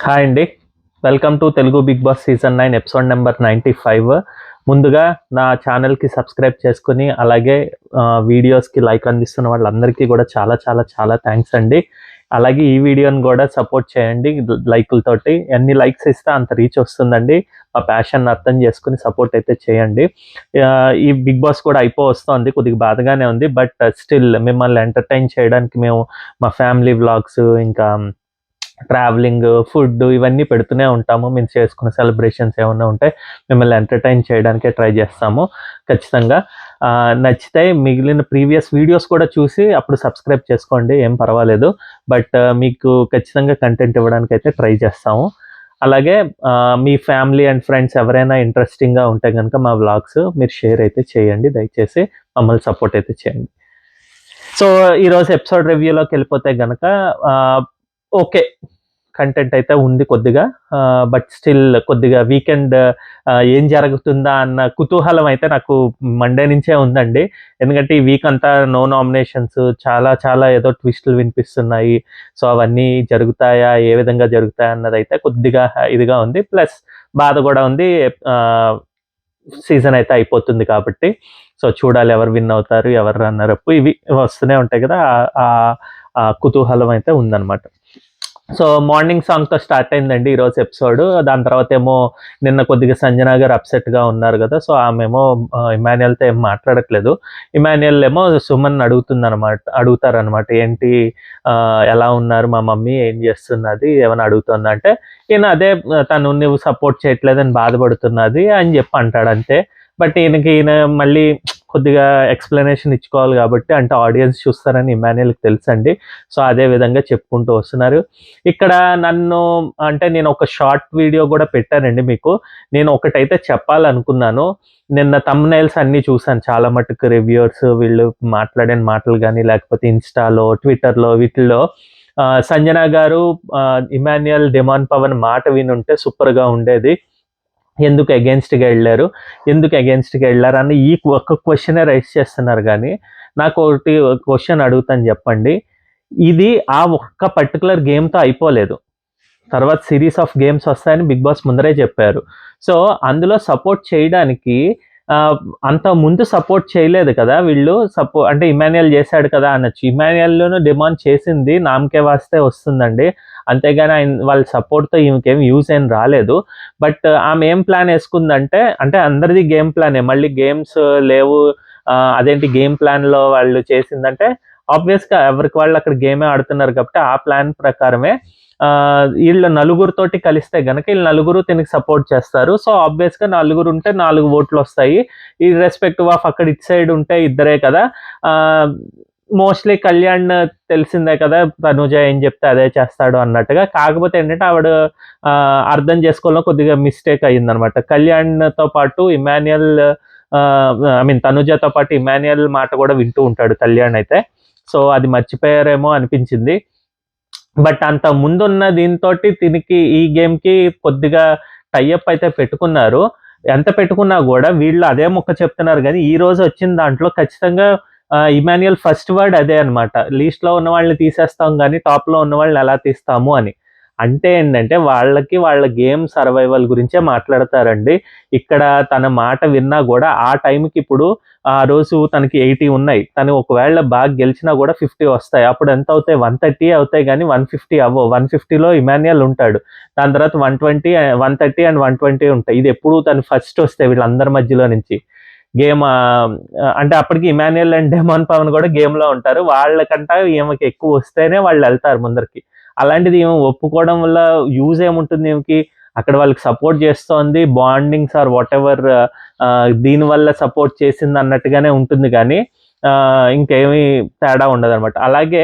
Hi అండి. Welcome to Telugu Bigg Boss season 9 episode number 95. ముందుగా నా ఛానల్‌కి సబ్స్క్రైబ్ చేసుకొని, అలాగే వీడియోస్‌కి లైక్ అందిస్తున్న వాళ్ళందరికీ కూడా చాలా చాలా చాలా థ్యాంక్స్ అండి. అలాగే ఈ వీడియోని కూడా సపోర్ట్ చేయండి లైకులతోటి. ఎన్ని లైక్స్ ఇస్తే అంత రీచ్ వస్తుందండి. మా ప్యాషన్‌ని అర్థం చేసుకొని సపోర్ట్ అయితే చేయండి. ఈ బిగ్ బాస్ కూడా వస్తోంది. కొద్దిగా బాధగానే ఉంది. బట్ స్టిల్ మిమ్మల్ని ఎంటర్‌టైన్ చేయడానికి మేము మా ఫ్యామిలీ వ్లాగ్స్, ఇంకా ట్రావెలింగ్, ఫుడ్ ఇవన్నీ పెడుతూనే ఉంటాము. మేము చేసుకున్న సెలబ్రేషన్స్ ఏమన్నా ఉంటే మిమ్మల్ని ఎంటర్‌టైన్ చేయడానికే ట్రై చేస్తాము ఖచ్చితంగా. నచ్చితే మిగిలిన ప్రీవియస్ వీడియోస్ కూడా చూసి అప్పుడు సబ్స్క్రైబ్ చేసుకోండి. ఏం పర్వాలేదు. బట్ మీకు ఖచ్చితంగా కంటెంట్ ఇవ్వడానికైతే ట్రై చేస్తాము. అలాగే మీ ఫ్యామిలీ అండ్ ఫ్రెండ్స్ ఎవరైనా ఇంట్రెస్టింగ్‌గా ఉంటే గనుక మా వ్లాగ్స్ మీరు షేర్ అయితే చేయండి. దయచేసి మమ్మల్ని సపోర్ట్ అయితే చేయండి. సో, ఈరోజు ఎపిసోడ్ రివ్యూలోకెళ్ళిపోతే గనక ఓకే. కంటెంట్ అయితే ఉంది కొద్దిగా. బట్ స్టిల్ కొద్దిగా వీకెండ్ ఏం జరుగుతుందా అన్న కుతూహలం అయితే నాకు మండే నుంచే ఉందండి. ఎందుకంటే ఈ వీక్ అంతా నో నామినేషన్స్, చాలా చాలా ఏదో ట్విస్టులు వినిపిస్తున్నాయి. సో, అవన్నీ జరుగుతాయా? ఏ విధంగా జరుగుతాయా? అన్నదైతే కొద్దిగా ఇదిగా ఉంది. ప్లస్ బాధ గూడా ఉంది. ఆహ్, సీజన్ అయితే అయిపోతుంది కాబట్టి. సో, చూడాలి ఎవరు విన్ అవుతారు? ఎవరు రన్నర్ అప్ ఇవి వస్తూనే ఉంటాయి కదా! ఆహ్, ఆ కుతూహలం అయితే ఉందనమాట. సో, మార్నింగ్ సాంగ్‌తో స్టార్ట్ అయిందండి ఈరోజు ఎపిసోడు. దాని తర్వాతేమో నిన్న కొద్దిగా సంజన గారు అప్‌సెట్‌గా ఉన్నారు గదా! సో, ఆమేమో ఇమాన్యుయల్‌తో ఏం మాట్లాడట్లేదు. ఇమాన్యుయల్ ఏమో సుమన్‌ని అడుగుతారనమాట. ఏంటి ఎలా ఉన్నారు మా మమ్మీ? ఏం జేస్తున్నది? ఏమన్నా అడుగుతుందా? అంటే ఈయన అదే తను నువ్వు సపోర్ట్ చేయట్లేదని బాధపడుతున్నది అని జెప్పి అంటాడంతే. బట్ ఈయన మళ్ళీ కొద్దిగా ఎక్స్‌ప్లనేషన్ ఇచ్చుకోవాలి గాబట్టి, అంటే ఆడియన్స్ చూస్తారని ఇమాన్యుయల్‌కి తెలుసండి. సో, అదే విధంగా చెప్పుకుంటూ వస్తున్నారు. ఇక్కడ అంటే నేను ఒక షార్ట్ వీడియో గూడా పెట్టానండి మీకు. నేను ఒకటైతే చెప్పాలనుకున్నాను. నిన్న థంబ్‌నెయిల్స్ అన్నీ చూసాను. చాలా మటుకు రివ్యూయర్స్ వీళ్ళు మాట్లాడిన మాటలు గాని, లేకపోతే ఇన్‌స్టాలో, ట్విట్టర్‌లో వీటిల్లో సంజన గారు ఇమాన్యుయల్, డిమాండ్ పవన్ మాట వినుంటే సూపర్‌గా ఉండేది. ఎందుకు అగెయిన్స్ట్‌గా ఎళ్లారు? ఎందుకు అగెయిన్స్ట్‌గా ఎళ్లారని ఈ ఒక్క క్వెషనే రైజ్ చేస్తున్నారు గానీ, నాకొకటి క్వెషన్ అడుగుతాను జెప్పండి. ఇది ఆ ఒక్క పర్టిక్యులర్ గేమ్‌తో అయిపోలేదు. తర్వాత సీరీస్ ఆఫ్ గేమ్స్ వస్తాయని బిగ్ బాస్ ముందరే చెప్పారు. సో, అందులో సపోర్ట్ చేయడానికి ఆహ్, అంత ముందు సపోర్ట్ చేయలేదు కదా! వీళ్ళు అంటే ఇమాన్యుయల్ చేశాడు కదా! అనొచ్చు. ఇమాన్యుయల్‌ను డిమాండ్ చేసింది నామ్‌కే వాస్తే వస్తుందండి. అంతేగాని వాళ్ళ సపోర్ట్‌తో ఈమెకేమి యూజ్ ఏం రాలేదు. బట్ ఆమె ఏం ప్లాన్ యేసుకుందంటే, అంటే అందరిది గేమ్ ప్లానే. మళ్ళీ గేమ్స్ లేవు. అదేంటి గేమ్ ప్లాన్‌లో వాళ్ళు చేసిందంటే, ఆబ్వియస్‌గా ఎవరికి వాళ్ళు అక్కడ గేమే ఆడుతున్నారు కాబట్టి ఆ ప్లాన్ ప్రకారమే ఈళ్ళు నలుగురితోటి కలిస్తే గనక ఈళ్ళు నలుగురు తినకి సపోర్ట్ చేస్తారు. సో, ఆబ్వియస్‌గా నలుగురుంటే 4 ఓట్లొస్తాయి. ఇర్రెస్పెక్టివ్ ఆఫ్ అక్కడ ఇటు సైడ్ ఉంటే ఇద్దరే కదా! ఆహ్, మోస్ట్‌లీ కళ్యాణ్ తెలిసిందే కదా! తనూజ ఏం చెప్తే అదే చేస్తాడు అన్నట్టుగా. కాకపోతే ఏంటంటే ఆవిడ అర్థం చేసుకోవడంలో కొద్దిగా మిస్టేక్ అయిందనమాట. కళ్యాణ్‌తో పాటు ఇమాన్యుయల్ ఐ మీన్ తనూజతో పాటు ఇమాన్యుయల్ మాట కూడా వింటూ ఉంటాడు కళ్యాణ్ అయితే. సో, అది మర్చిపోయారేమో అనిపించింది. బట్ అంత ముందున్న దీనితోటి తినికి ఈ గేమ్‌కి కొద్దిగా టై అప్ అయితే పెట్టుకున్నారు. ఎంత పెట్టుకున్నా గూడా వీళ్ళు అదే ముక్క చెప్తున్నారు గానీ, ఈ రోజు వచ్చిన దాంట్లో ఖచ్చితంగా ఇమాన్యుయల్ ఫస్ట్ వర్డ్ అదే అన్నమాట. లీస్ట్‌లో ఉన్న వాళ్ళని తీసేస్తాం గానీ, టాప్‌లో ఉన్న వాళ్ళని ఎలా తీస్తాము అని. అంటే ఏంటంటే, వాళ్ళ గేమ్ సర్వైవల్ గురించే మాట్లాడతారండి. ఇక్కడ తన మాట విన్నా గూడా ఆ టైంకి ఇప్పుడు ఆ రోజు తనకి 80 ఉన్నాయి. తను ఒకవేళ బాగా గెలిచినా గూడా 50 వస్తాయి. అప్పుడు ఎంత అవుతాయి? 130 అవుతాయి గానీ 150 అవ్వవు. 150లో ఇమాన్యుయల్ ఉంటాడు. దాని తర్వాత 120, 130 అండ్ 120 ఉంటాయి. ఇది ఎప్పుడు తను ఫస్ట్ వస్తే వీళ్ళందరి మధ్యలో నుంచి. గేమ్ అంటే అప్పటికి ఇమాన్యుయల్ అండ్ డెమాన్ పవన్ గూడా గేమ్‌లో ఉంటారు. వాళ్ళకంట ఈమెకి ఎక్కువ వస్తేనే వాళ్ళెళ్తారు ముందరికి. అలాంటిది ఈమె ఒప్పుకోవడం వల్ల యూజ్ ఏముంటుంది ఈమెకి? అక్కడ వాళ్ళకి సపోర్ట్ చేస్తోంది. బాండింగ్స్ ఆర్ వాటెవర్ దీనివల్ల సపోర్ట్ చేసిందన్నట్టుగానే ఉంటుంది గానీ, ఇంకేమీ తేడా ఉండదనమాట. అలాగే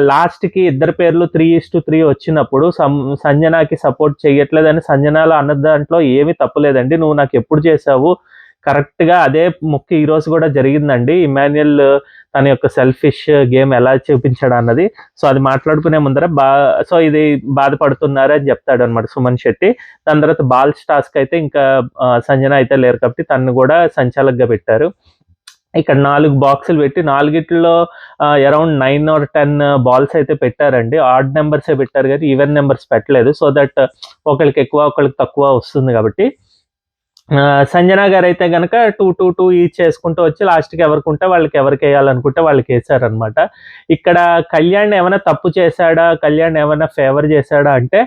లాస్ట్‌కి ఇద్దరి పేర్లు 3:3 వచ్చినప్పుడు సంజనాకి సపోర్ట్ చెయ్యట్లేదని సంజనలో అన్న దాంట్లో ఏమీ తప్పు లేదండి. నువ్వు నాకెప్పుడు చేశావు? కరెక్ట్‌గా అదే ముక్క ఈరోజు గూడా జరిగిందండి. ఇమాన్యుయల్ తన యొక్క సెల్ఫిష్ గేమ్ ఎలా చూపించాడన్నది. సో, అది మాట్లాడుకునే ముందర సో, ఇది బాధపడుతున్నారు అని జెప్తాడనమాట సుమన్ శెట్టి. దాని తర్వాత బాల్స్ టాస్క్ అయితే ఇంకా సంజన అయితే లేరు కాబట్టి తనని గూడా సంచాలకుగా పెట్టారు. ఇక్కడ 4 బాక్సులు పెట్టి 4గిట్లో అరౌండ్ 9 or 10 బాల్స్ అయితే పెట్టారండి. ఆడ్ నెంబర్సే పెట్టారు కానీ ఈవెన్ నెంబర్స్ పెట్టలేదు. సో దట్ ఒకళ్ళకి ఎక్కువ ఒకళ్ళకి తక్కువ వస్తుంది కాబట్టి. సంజన గారైతే గనక 2 ఈచ్ చేసుకుంటూ వచ్చి లాస్ట్‌కి ఎవరికుంటే వాళ్ళకి ఎవరికేయాలనుకుంటే వాళ్ళకేసారనమాట. ఇక్కడ కళ్యాణ్ ఏమైనా తప్పు చేశాడా? కళ్యాణ్ ఏమైనా ఫేవర్ చేశాడా అంటే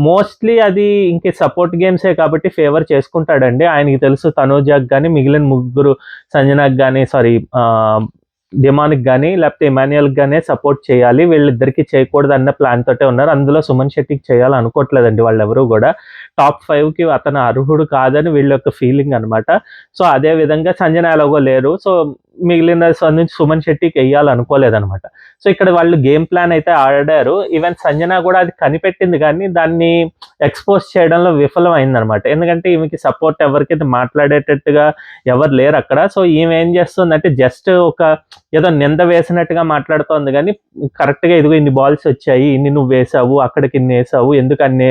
మోస్ట్‌లీ అది ఇంక సపోర్ట్ గేమ్సే కాబట్టి ఫేవర్ చేసుకుంటాడండి. ఆయనకి తెలుసు తనూజకి గాని, మిగిలిన ముగ్గురు సంజనకి గాని డెమాన్‌కి గాని లేకపోతే ఇమాన్యుయల్‌కి గానే సపోర్ట్ చేయాలి. వీళ్ళిద్దరికీ చేయకూడదన్న ప్లాన్ తోటే ఉన్నారు. అందులో సుమన్ శెట్టికి చేయాలనుకోవట్లేదండి వాళ్ళెవరూ గూడా. టాప్ 5కి అతను అర్హుడు కాదని వీళ్ళ యొక్క ఫీలింగ్ అనమాట. సో అదే విధంగా సంజన ఎలాగో లేరు. సో మిగిలిన నుంచి సుమన్ శెట్టికి ఎయ్యాలనుకోలేదనమాట. సో ఇక్కడ వాళ్ళు గేమ్ ప్లాన్ అయితే ఆడారు. ఈవెన్ సంజన కూడా అది కనిపెట్టింది కానీ దాన్ని ఎక్స్‌పోజ్ చేయడంలో విఫలం అయిందనమాట. ఎందుకంటే ఈమెకి సపోర్ట్ ఎవరికైతే మాట్లాడేటట్టుగా ఎవరు లేరు అక్కడ. సో ఈమె ఏం చేస్తుందంటే జస్ట్ ఏదో నింద వేసినట్టుగా మాట్లాడుతోంది కానీ కరెక్ట్‌గా ఇదిగో ఇన్ని బాల్స్ వచ్చాయి, ఇన్ని నువ్వు వేసావు, అక్కడికి ఇన్ని వేసావు, ఎందుకు అన్ని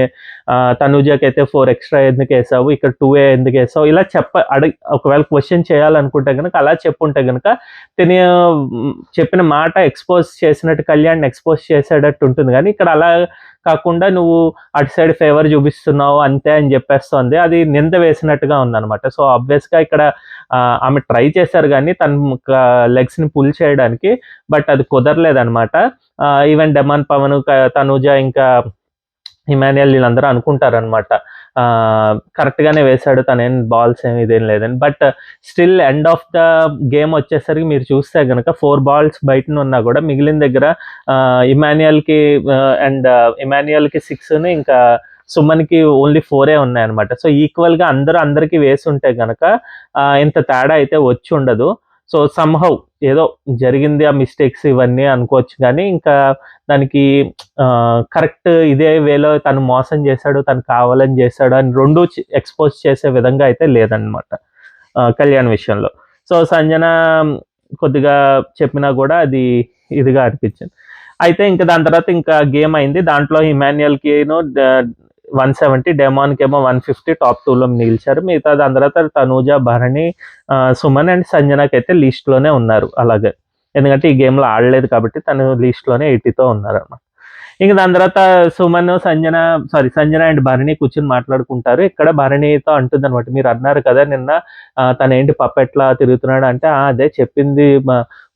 తనూజకైతే 4 ఎక్స్ట్రా ఎందుకు వేసావు, ఇక్కడ 2 ఎందుకు వేసావు, ఇలా ఒకవేళ క్వశ్చన్ చేయాలనుకుంటే కనుక అలా చెప్పుంటే కనుక తిని చెప్పిన మాట ఎక్స్‌పోజ్ చేసినట్టు కళ్యాణ్ ఎక్స్‌పోజ్ చేసేటట్టు ఉంటుంది. కానీ ఇక్కడ అలా కాకుండా నువ్వు అటు సైడ్ ఫేవర్ చూపిస్తున్నావు అంతే అని చెప్పేస్తోంది. అది నింద వేసినట్టుగా ఉందనమాట. సో ఆబ్వియస్‌గా ఇక్కడ ఆమె ట్రై చేశారు కానీ తన లెగ్స్‌ని పుల్ చేయడానికి. బట్ అది కుదరలేదనమాట. ఈవెన్ డెమాన్, పవన్, తనూజ ఇంకా ఇమాన్యుయల్ వీళ్ళందరూ అనుకుంటారనమాట కరెక్ట్‌గానే వేశాడు, తనేం బాల్స్ ఇదేం లేదని. But still end of the game వచ్చేసరికి మీరు చూస్తే గనక 4 బాల్స్ బయటన ఉన్నా కూడా మిగిలిన దగ్గర ఇమాన్యుయల్‌కి 6 ఇంకా సుమన్‌కి ఓన్లీ 4 ఉన్నాయన్నమాట. సో ఈక్వల్‌గా అందరికీ వేసుంటే గనక ఇంత తేడా అయితే వచ్చి ఉండదు. సో సమ్‌హౌ ఏదో జరిగింది ఆ మిస్టేక్స్ ఇవన్నీ అనుకోవచ్చు కానీ ఇంకా దానికి కరెక్ట్ ఇదే వేలో తను మోసం చేశాడు, తను కావాలని చేశాడు అని 2 ఎక్స్‌పోజ్ చేసే విధంగా అయితే లేదనమాట కళ్యాణ్ విషయంలో. సో సంజన కొద్దిగా చెప్పినా కూడా అది ఇదిగా అనిపించింది. అయితే ఇంకా దాని తర్వాత ఇంకా గేమ్ అయింది. దాంట్లో ఇమాన్యుయల్‌కిను 170, డెమాన్‌కేమో 150 టాప్ 2లో నిలిచారు. మిగతా దాని తర్వాత తనూజ, భరణి, సుమన్ అండ్ సంజనకైతే లీస్ట్‌లోనే ఉన్నారు అలాగే. ఎందుకంటే ఈ గేమ్‌లో ఆడలేదు కాబట్టి తను లీస్ట్‌లోనే 80తో ఉన్నారన్నమాట. ఇంక దాని తర్వాత సంజన అండ్ భరణి కూర్చొని మాట్లాడుకుంటారు. ఇక్కడ భరణితో అంటుందనమాట, మీరు అన్నారు కదా నిన్న తనేంటి పప్పెట్లా తిరుగుతున్నాడు అంటే, అదే చెప్పింది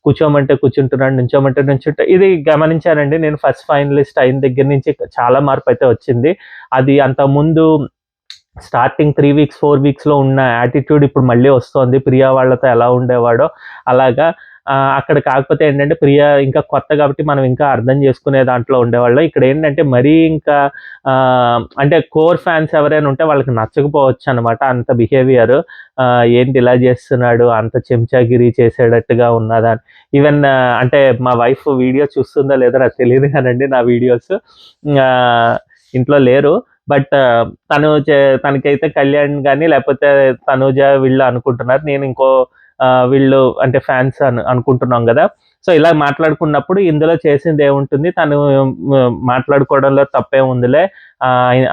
కూర్చోమంటే కూర్చుంటున్నాడు, నుంచోమంటే నుంచుంటే. ఇది గమనించానండి నేను ఫస్ట్ ఫైనలిస్ట్ అయిన దగ్గర నుంచి చాలా మార్పు అయితే వచ్చింది. అది అంతకుముందు స్టార్టింగ్ 3 వీక్స్ 4 వీక్స్‌లో ఉన్న యాటిట్యూడ్ ఇప్పుడు మళ్ళీ వస్తోంది. ప్రియా వాళ్ళతో ఎలా ఉండేవాడో అలాగా. అక్కడ కాకపోతే ఏంటంటే ప్రియా ఇంకా కొత్త కాబట్టి మనం ఇంకా అర్థం చేసుకునే దాంట్లో ఉండేవాళ్ళం. ఇక్కడ ఏంటంటే మరీ ఇంకా అంటే కోర్ ఫ్యాన్స్ ఎవరైనా ఉంటే వాళ్ళకి నచ్చకపోవచ్చు అనమాట అంత బిహేవియర్. ఏంటి ఇలా చేస్తున్నాడు, అంత చెంచాగిరి చేసేటట్టుగా ఉన్నదా. ఈవెన్ అంటే మా వైఫ్ వీడియో చూస్తుందో లేదో నాకు తెలియదు కానండి, నా వీడియోస్ ఇంట్లో లేరు. బట్ తనకైతే కళ్యాణ్ కానీ లేకపోతే తనూజ వీళ్ళు అనుకుంటున్నారు. నేను ఇంకో వీళ్ళు అంటే ఫ్యాన్స్ అనుకుంటున్నాం కదా. సో ఇలా మాట్లాడుకున్నప్పుడు ఇందులో చేసింది ఏముంటుంది, తను మాట్లాడుకోవడంలో తప్పేముందిలే, ఆ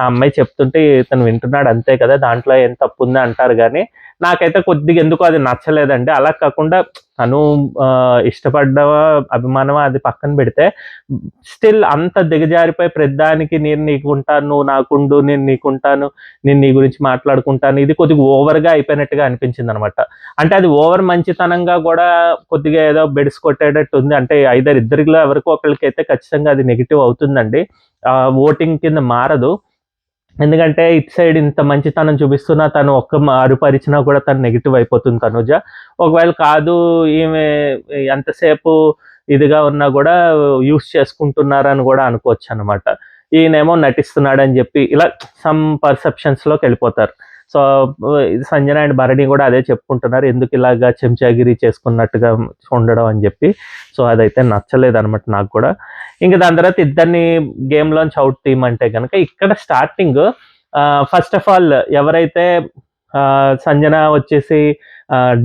అమ్మాయి చెప్తుంటే తను వింటున్నాడు అంతే కదా, దాంట్లో ఏం తప్పు ఉంది అంటారు. కానీ నాకైతే కొద్దిగా ఎందుకో అది నచ్చలేదండి. అలా కాకుండా తను ఇష్టపడ్డవా అభిమానమా అది పక్కన పెడితే స్టిల్ అంత దిగజారిపోయి ప్రతిదానికి నేను నీకుంటాను, నువ్వు నాకుండు, నేను నీకుంటాను, నేను నీ గురించి మాట్లాడుకుంటాను, ఇది కొద్దిగా ఓవర్గా అయిపోయినట్టుగా అనిపించింది అనమాట. అంటే అది ఓవర్ మంచితనంగా కూడా కొద్దిగా ఏదో బెడిసి కొట్టేటట్టు ఉంది. అంటే ఇద్దరిలో ఎవరికో ఒకరికైతే ఖచ్చితంగా అది నెగిటివ్ అవుతుందండి. ఓటింగ్ కింద మారదు. ఎందుకంటే ఇటు సైడ్ ఇంత మంచితనం చూపిస్తున్నా తను అరుపరిచినా కూడా తను నెగిటివ్ అయిపోతుంది తనుజ. ఒకవేళ కాదు ఈమె ఎంతసేపు ఇదిగా ఉన్నా కూడా యూస్ చేసుకుంటున్నారని కూడా అనుకోవచ్చు అనమాట. ఈయనేమో నటిస్తున్నాడని చెప్పి ఇలా సమ్ పర్సెప్షన్స్‌లోకి వెళ్ళిపోతారు. సో సంజన అండ్ భరణి కూడా అదే చెప్పుకుంటున్నారు, ఎందుకు ఇలాగా చెంచాగిరి చేసుకున్నట్టుగా ఉండడం అని చెప్పి. సో అదైతే నచ్చలేదనమాట నాకు కూడా. ఇంకా దాని తర్వాత ఇద్దరిని గేమ్‌లోంచి అవుట్ తీయమంటే గనక ఇక్కడ స్టార్టింగ్ ఫస్ట్ ఆఫ్ ఆల్ ఎవరైతే సంజన వచ్చేసి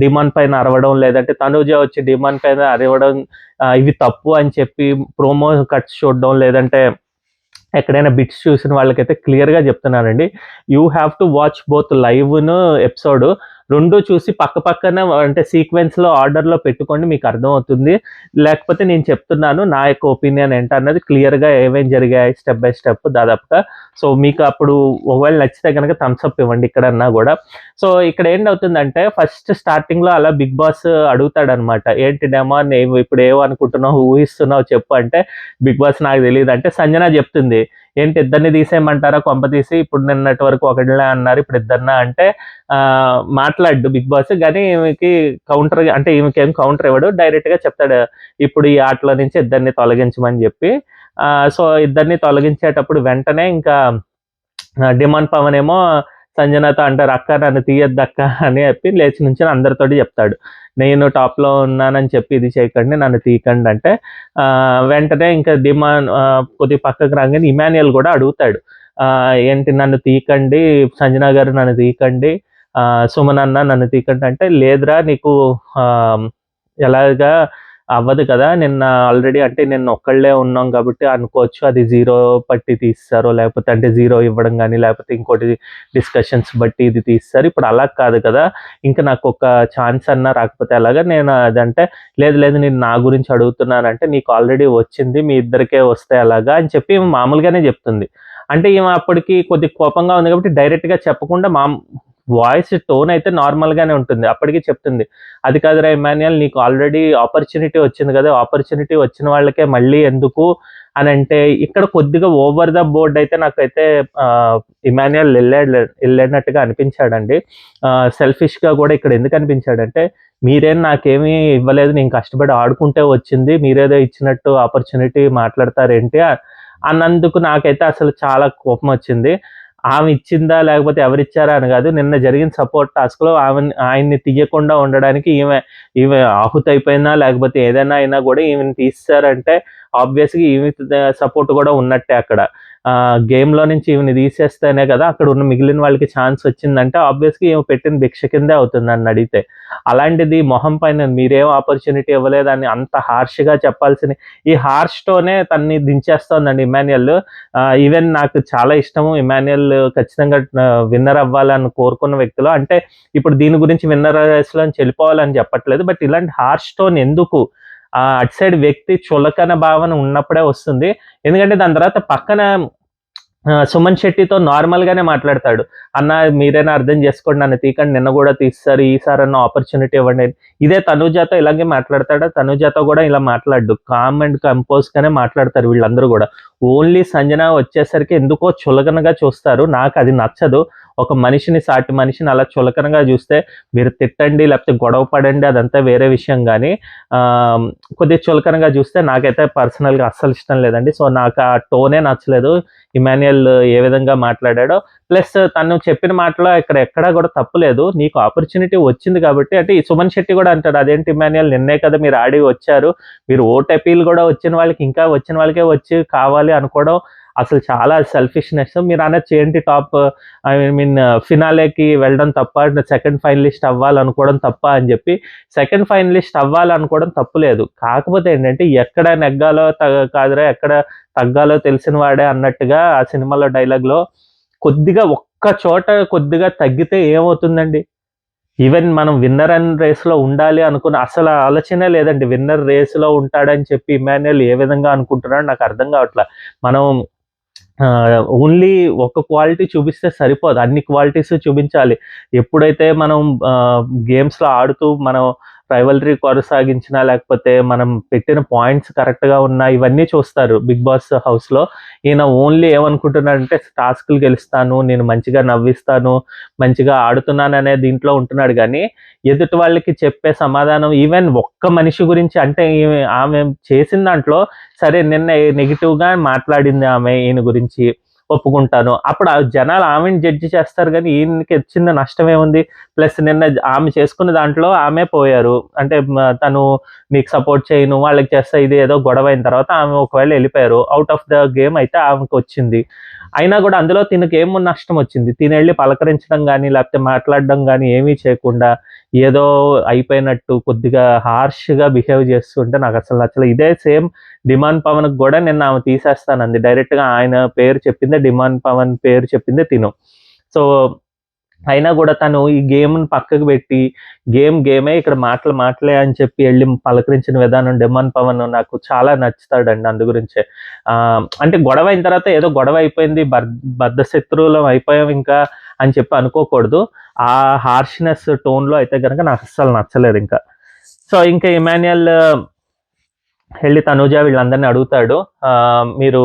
డిమాండ్ పైన అరవడం, లేదంటే తనూజ వచ్చి డిమాండ్ పైన అరవడం ఇవి తప్పు అని చెప్పి ప్రోమో కట్స్ చూడడం, లేదంటే ఎక్కడైనా బిట్స్ చూసిన వాళ్ళకైతే క్లియర్‌గా చెప్తున్నానండి, you have to watch both లైవ్‌ను ఎపిసోడ్. రెండు చూసి పక్క పక్కన అంటే సీక్వెన్స్లో ఆర్డర్లో పెట్టుకోండి, మీకు అర్థమవుతుంది. లేకపోతే నేను చెప్తున్నాను నా యొక్క ఒపీనియన్ ఏంటన్నది క్లియర్గా ఏమేమి జరిగాయి స్టెప్ బై స్టెప్ దాదాపుగా. సో మీకు అప్పుడు ఒకవేళ నచ్చితే కనుక థమ్స్అప్ ఇవ్వండి ఇక్కడన్నా కూడా. సో ఇక్కడ ఏంటవుతుందంటే ఫస్ట్ స్టార్టింగ్లో అలా బిగ్ బాస్ అడుగుతాడనమాట, ఏంటి డెమాన్ ఇప్పుడు ఏమనుకుంటున్నావు, ఊహిస్తున్నావు చెప్పు అంటే, బిగ్ బాస్ నాకు తెలియదు అంటే సంజన చెప్తుంది, ఏంటి ఇద్దరిని తీసేయమంటారా కొంప తీసి, ఇప్పుడు నిన్నటి వరకు ఒకటిలే అన్నారు ఇప్పుడు ఇద్దరినా అంటే మాట్లాడు బిగ్ బాస్. కానీ ఈమెకి కౌంటర్ అంటే ఈమెకేం కౌంటర్ ఇవ్వడు, డైరెక్ట్గా చెప్తాడు ఇప్పుడు ఈ ఆటలో నుంచి ఇద్దరిని తొలగించమని చెప్పి. సో ఇద్దరిని తొలగించేటప్పుడు వెంటనే ఇంకా డిమాండ్ పవన్ ఏమో సంజనతో అంటారు, అక్క నన్ను తీయద్దు అక్క అని చెప్పి లేచి నుంచి అందరితోటి చెప్తాడు, నేను టాప్లో ఉన్నానని చెప్పి ఇది చేయకండి నన్ను తీయకండి అంటే వెంటనే ఇంకా డిమాండ్ కొద్దిగా పక్కకు రాగానే ఇమాన్యుయల్ కూడా అడుగుతాడు, ఏంటి నన్ను తీయకండి, సంజన గారు నన్ను తీయకండి, సుమన్ అన్న నన్ను తీయకండి అంటే, లేదురా నీకు ఎలాగా అవ్వదు కదా, నిన్న ఆల్రెడీ అంటే నిన్న ఒక్కళ్ళే ఉన్నాం కాబట్టి అనుకోవచ్చు అది 0 బట్టి తీస్తారో, లేకపోతే అంటే 0 ఇవ్వడం కానీ లేకపోతే ఇంకోటి డిస్కషన్స్ బట్టి ఇది తీస్తారు, ఇప్పుడు అలా కాదు కదా, ఇంకా నాకు ఒక ఛాన్స్ అన్నా రాకపోతే అలాగా నేను అదంటే, లేదు లేదు నేను నా గురించి అడుగుతున్నానంటే, నీకు ఆల్రెడీ వచ్చింది మీ ఇద్దరికే వస్తే అలాగా అని చెప్పి మామూలుగానే చెప్తుంది. అంటే ఈమె అప్పటికి కొద్ది కోపంగా ఉంది కాబట్టి డైరెక్ట్గా చెప్పకుండా వాయిస్ టోన్ అయితే నార్మల్గానే ఉంటుంది, అప్పటికి చెప్తుంది, అది కాదురా ఇమాన్యుయల్ నీకు ఆల్రెడీ ఆపర్చునిటీ వచ్చింది కదా, ఆపర్చునిటీ వచ్చిన వాళ్ళకే మళ్ళీ ఎందుకు అని అంటే, ఇక్కడ కొద్దిగా ఓవర్ ద బోర్డ్ అయితే నాకైతే ఇమాన్యుయల్ వెళ్ళినట్టుగా అనిపించాడండి. సెల్ఫిష్గా కూడా ఇక్కడ ఎందుకు అనిపించాడంటే, మీరేం నాకేమీ ఇవ్వలేదు, నేను కష్టపడి ఆడుకుంటే వచ్చింది, మీరేదో ఇచ్చినట్టు ఆపర్చునిటీ మాట్లాడతారేంటి అన్నందుకు నాకైతే అసలు చాలా కోపం వచ్చింది. ఆమె ఇచ్చిందా లేకపోతే ఎవరిచ్చారా అని కాదు, నిన్న జరిగిన సపోర్ట్ టాస్క్లో ఆయన్ని తీయకుండా ఉండడానికి ఈమె ఆహుతైపోయినా లేకపోతే ఏదైనా అయినా కూడా ఈమెను తీస్తారంటే ఆబ్వియస్గా ఈమె సపోర్ట్ కూడా ఉన్నట్టే అక్కడ. గేమ్లో నుంచి ఈమెని తీసేస్తేనే కదా అక్కడ ఉన్న మిగిలిన వాళ్ళకి ఛాన్స్ వచ్చిందంటే ఆబ్వియస్గా ఈమె పెట్టిన భిక్ష కిందే అవుతుంది నన్ను అడిగితే. అలాంటిది మొహం పైన మీరేం ఆపర్చునిటీ ఇవ్వలేదని అంత హార్ష్గా చెప్పాల్సిన ఈ హార్ష్తోనే తన్ని దించేస్తోందండి ఇమాన్యుయల్. ఈవెన్ నాకు చాలా ఇష్టము ఇమాన్యుయల్ ఖచ్చితంగా విన్నర్ అవ్వాలని కోరుకున్న వ్యక్తులు, అంటే ఇప్పుడు దీని గురించి విన్నర్ రేస్లో వెళ్ళిపోవాలని చెప్పట్లేదు, బట్ ఇలాంటి హార్ష్ టోన్ ఎందుకు, అటు సైడ్ వ్యక్తి చులకన భావన ఉన్నప్పుడే వస్తుంది. ఎందుకంటే దాని తర్వాత పక్కన సుమన్ శెట్టితో నార్మల్గానే మాట్లాడతాడు, అన్న మీరైనా అర్థం చేసుకోండి నన్ను తీకండి, నిన్న కూడా తీస్తారు, ఈసారన్న ఆపర్చునిటీ ఇవ్వండి. ఇదే తనుజాతో ఇలాగే మాట్లాడతాడు, తనుజాతో కూడా ఇలా మాట్లాడు, కామ్ అండ్ కంపోజ్గానే మాట్లాడతారు వీళ్ళందరూ కూడా. ఓన్లీ సంజన వచ్చేసరికి ఎందుకో చులకనగా చూస్తారు, నాకు అది నచ్చదు. ఒక మనిషిని సాటి మనిషిని అలా చులకనగా చూస్తే మీరు తిట్టండి లేకపోతే గొడవ పడండి అదంతా వేరే విషయం, కానీ కొద్దిగా చులకనగా చూస్తే నాకైతే పర్సనల్గా అస్సలు ఇష్టం లేదండి. సో నాకు ఆ టోనే నచ్చలేదు ఇమాన్యుయల్ ఏ విధంగా మాట్లాడాడో. ప్లస్ తను చెప్పిన మాటలో ఇక్కడ ఎక్కడా కూడా తప్పు లేదు, నీకు ఆపర్చునిటీ వచ్చింది కాబట్టి. అంటే సుమన్ శెట్టి కూడా అంటాడు, అదేంటి ఇమాన్యుయల్ నిన్నే కదా మీరు ఆడి వచ్చారు, మీరు ఓట్ అపీల్ కూడా వచ్చిన వాళ్ళకి ఇంకా వచ్చిన వాళ్ళకే వచ్చి కావాలి అనుకోవడం అసలు చాలా సెల్ఫిష్నెస్. మీరు అనొచ్చు ఏంటి ఐ మీన్ ఫినాలేకి వెళ్ళడం తప్ప, సెకండ్ ఫైనలిస్ట్ అవ్వాలనుకోవడం తప్ప అని చెప్పి. సెకండ్ ఫైనలిస్ట్ అవ్వాలనుకోవడం తప్పు లేదు, కాకపోతే ఏంటంటే ఎక్కడ నెగ్గాలో కాదురా ఎక్కడ తగ్గాలో తెలిసిన వాడే అన్నట్టుగా ఆ సినిమాలో డైలాగ్లో కొద్దిగా ఒక్క చోట కొద్దిగా తగ్గితే ఏమవుతుందండి. ఈవెన్ మనం విన్నర్ అండ్ రేస్లో ఉండాలి అనుకున్న అసలు ఆలోచనే లేదండి, విన్నర్ రేస్లో ఉంటాడని చెప్పి ఇమాన్యుయల్ ఏ విధంగా అనుకుంటున్నాడో నాకు అర్థం కావట్లేదు. మనం ఓన్లీ ఒక క్వాలిటీ చూపిస్తే సరిపోదు, అన్ని క్వాలిటీస్ చూపించాలి. ఎప్పుడైతే మనం గేమ్స్లో ఆడుతూ మనం రైవల్రీ కొనసాగించినా లేకపోతే మనం పెట్టిన పాయింట్స్ కరెక్ట్గా ఉన్నా ఇవన్నీ చూస్తారు బిగ్ బాస్ హౌస్లో. ఈయన ఓన్లీ ఏమనుకుంటున్నాడంటే టాస్క్లు గెలుస్తాను, నేను మంచిగా నవ్విస్తాను, మంచిగా ఆడుతున్నాను అనే దీంట్లో ఉంటున్నాడు, కానీ ఎదుటి వాళ్ళకి చెప్పే సమాధానం ఈవెన్ ఒక్క మనిషి గురించి అంటే ఆమె చేసిన దాంట్లో సరే నిన్న నెగిటివ్గా మాట్లాడింది ఆమె ఈయన గురించి ఒప్పుకుంటాను, అప్పుడు ఆ జనాలు ఆమెను జడ్జి చేస్తారు కానీ ఈయనకి వచ్చిన నష్టం ఏముంది. ప్లస్ నిన్న ఆమె చేసుకున్న దాంట్లో ఆమె పోయారు, అంటే తను నీకు సపోర్ట్ చేయను వాళ్ళకి చేస్తా ఇది ఏదో గొడవ అయిన తర్వాత ఆమె ఒకవేళ వెళ్ళిపోయారు, అవుట్ ఆఫ్ ద గేమ్ అయితే ఆమెకు వచ్చింది. అయినా కూడా అందులో తినకి ఏం నష్టం వచ్చింది, తినెళ్ళి పలకరించడం కానీ లేకపోతే మాట్లాడడం కానీ ఏమీ చేయకుండా ఏదో అయిపోయినట్టు కొద్దిగా హార్ష్గా బిహేవ్ చేస్తుంటే నాకు అసలు నచ్చలేదు. ఇదే సేమ్ డిమాండ్ పవన్కి కూడా నిన్న ఆమె తీసేస్తానంది, డైరెక్ట్గా ఆయన పేరు చెప్పిందే, డిమాండ్ పవన్ పేరు చెప్పిందే తిను. సో అయినా కూడా తను ఈ గేమ్‌ని పక్కకు పెట్టి, గేమే ఇక్కడ మాటలే అని చెప్పి ఎళ్లి పలకరించిన విధానం డిమాండ్ పవన్ నాకు చాలా నచ్చుతాడండి. అందు గురించే. అంటే గొడవ అయిన తర్వాత ఏదో గొడవ అయిపోయింది. బద్ధ శత్రువులం అయిపోయాం ఇంకా అని చెప్పి అనుకోకూడదు. ఆ హార్ష్‌నెస్ టోన్‌లో అయితే గనక నాకు అస్సలు నచ్చలేదింక. సో, ఇంకా ఇమాన్యుయల్ వెళ్ళి తనూజ వీళ్ళందరిని అడుగుతాడు. మీరు